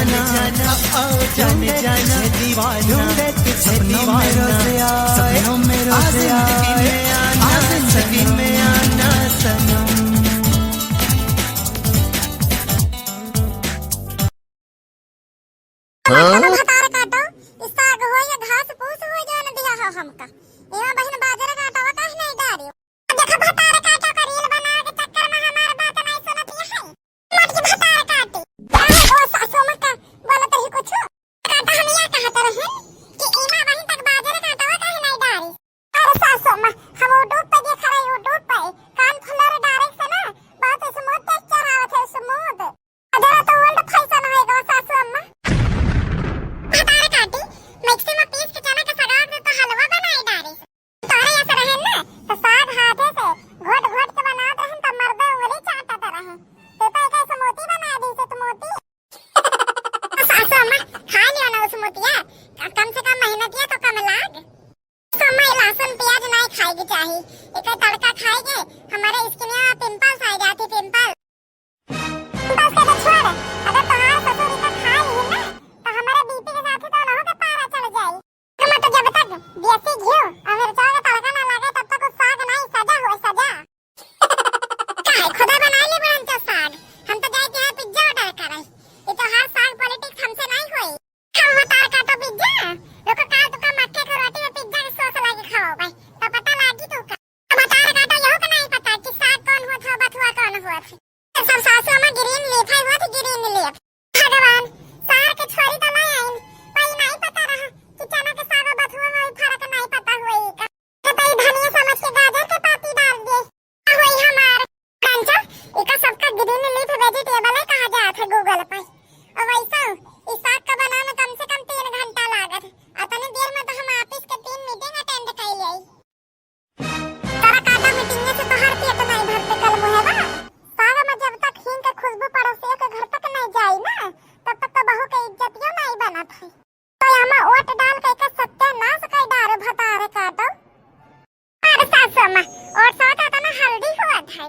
जाना जान जाना दीवाना सपनों में रोज़ आए जिंदगी में आना सनम। हमका एवा बहन बाजार काटावा काहे नहीं डारी देखा भतार काटा का रील बना के चक्कर में हमार बात नहीं सुनती है मत की भतार काटी ओ सासू मत बोला तो ही कुछ काटा हम या कहत रहे कि एमा बहन तक बाजार काटावा काहे नहीं डारी। अरे सासू मां हम यूट्यूब पे देख रहे यूट्यूब पे कान खुलर डायरेक्ट से ना बहुत स्मूथ टेक्सचर आवत है स्मूथ अदर तो वर्ल्ड फैशन होएगा सासू अम्मा भतार काटी मिक्सी में पीस के चना का सगा दे तो हलवा बनाई डारी तोरे ऐसा रहे ना तो साग हाथे से घोट घोट के बना दे हम तो मर्द उंगली चाटत रहे तो कैसे मोती बना दी से तो मोती सासू अम्मा खा लियो ना उस मोतिया कम से कम मेहनतिया तो कम लाग समय लहसुन प्याज नहीं खाएगी चाहिए एक तड़का खाएंगे हमारे स्किन में पिंपल्स आ जाती पिंपल पिंपल्स का तो छोड़ अगर तुम्हारा ससुर का खा ली ना तो हमारे बीपी के साथ तो ना होगा पारा चढ़ जाए हम तो जब तक देसी घी और मिर्चा का तड़का ना लगे तब तक उस साग नहीं सजा हुआ सजा काहे खुदा बना ली बहन तो साग हम तो जाए हैं पिज्जा ऑर्डर करें ये तो हर साग पॉलिटिक्स हमसे नहीं हुई हम तार का तो पिज्जा लोग काल तो का मक्के की रोटी में पिज्जा की सॉस लगा खाओ भाई तो पता लगी तो का तार का तो यहो का नहीं पता कि साग कौन हुआ था बथुआ कौन हुआ था सब सासू में ग्रीन लीफ है वो तो ग्रीन लीफ भगवान सार के छोरी तो नहीं आई कोई नहीं पता रहा कि चना के साग और बथुआ में फर्क नहीं पता हुई का तो तई धनिया समझ के गाजर के पाती डाल दे हुई हमार कंचा एका सबका ग्रीन लीफ वेजिटेबल है कहा जात है गूगल पर और वैसा इस साग का बनाने कम से कम 3 घंटा लागत अतने देर में तो हम ऑफिस के 3 मीटिंग अटेंड कर लिए तारा काटा मीटिंग से तो हर पेट नहीं भरते कल मुहेवा साग में जब तक हींग के खुशबू पड़ोसियों के घर तक नहीं जाई ना तब तक तो बहू के इज्जतियों नहीं बनत है तो हमें ओट डाल के का सत्यानाश कर डारे भतारे काटो अरे सासू मां और साथ आता ना हल्दी हुआ था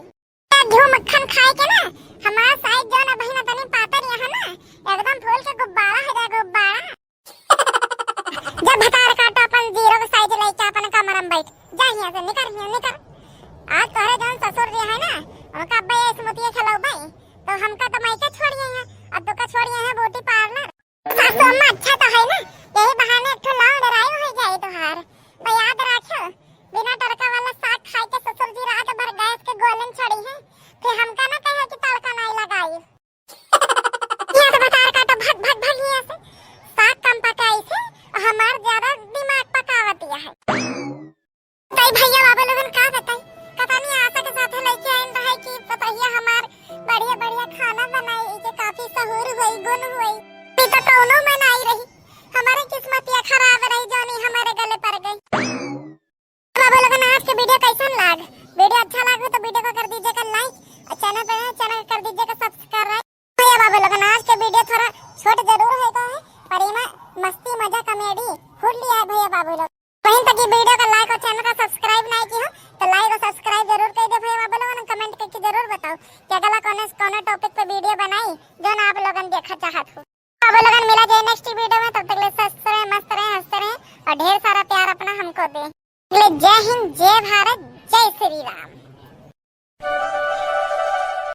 घी मक्खन खाए के ना हमारा साइज जो ना बहना तनी पातर यहाँ ना एकदम फूल के गुब्बारा हो जाए गुब्बारा जब भतार काटो अपन जीरो का साइज लेके अपन कमर में बैठ जा यहां से निकल आज तोरे जौन ससुर जी है ना उनका अब्बा ये स्मूतिया खिलाओ भाई तो हमका तो मायके छोड़िए हैं अब तो का छोड़िए हैं ब्यूटी पार्लर सासू अम्मा अच्छा तो है ना यही बहाने एक ठो लाल डराई हो जाए तोहार भाई याद रखो बिना तड़का वाला साग खाए के ससुर जी रात भर गैस के गोलन चढ़ी है फिर हमका ना कहे कि तड़का नहीं लगाई ये तो बता का तो भग ये से साग कम पकाई से हमार ज्यादा दिमाग पकावतिया है तई भैया बाबा लोगन का बताई पता नहीं आशा के साथ लेके आइन रहे कि पतैया हमार बढ़िया खाना बनाई के काफी सहूर हुई गुण हुई तो कौनो में नहीं रही हमारी किस्मत ये खराब रही जोनी हमारे गले पड़ गई। बाबा लोगन आज के वीडियो कैसन लाग वीडियो अच्छा लगा तो वीडियो को कर दीजिएगा लाइक और चैनल पर चैनल कर दीजिएगा सब्सक्राइब। भैया बाबा लोगन आज के वीडियो थोड़ा छोट जरूर है पर इसमें मस्ती मजा कॉमेडी फुल लिया है भैया बाबू लोग वहीं तक ये वीडियो का लाइक और चैनल का सब्सक्राइब नहीं किया तो लाइक और सब्सक्राइब जरूर कर दे भैया बाबू लोगन कमेंट करके जरूर बताओ कि अगला कौन टॉपिक पे वीडियो बनाई जो ना आप लोगन देखा चाहत हो। बाबू लोगन मिला जाए नेक्स्ट वीडियो में तब तक ले स्वस्थ रहे मस्त रहे हंसते रहे और ढेर सारा प्यार अपना हमको दे। जय हिंद जय भारत जय श्री राम।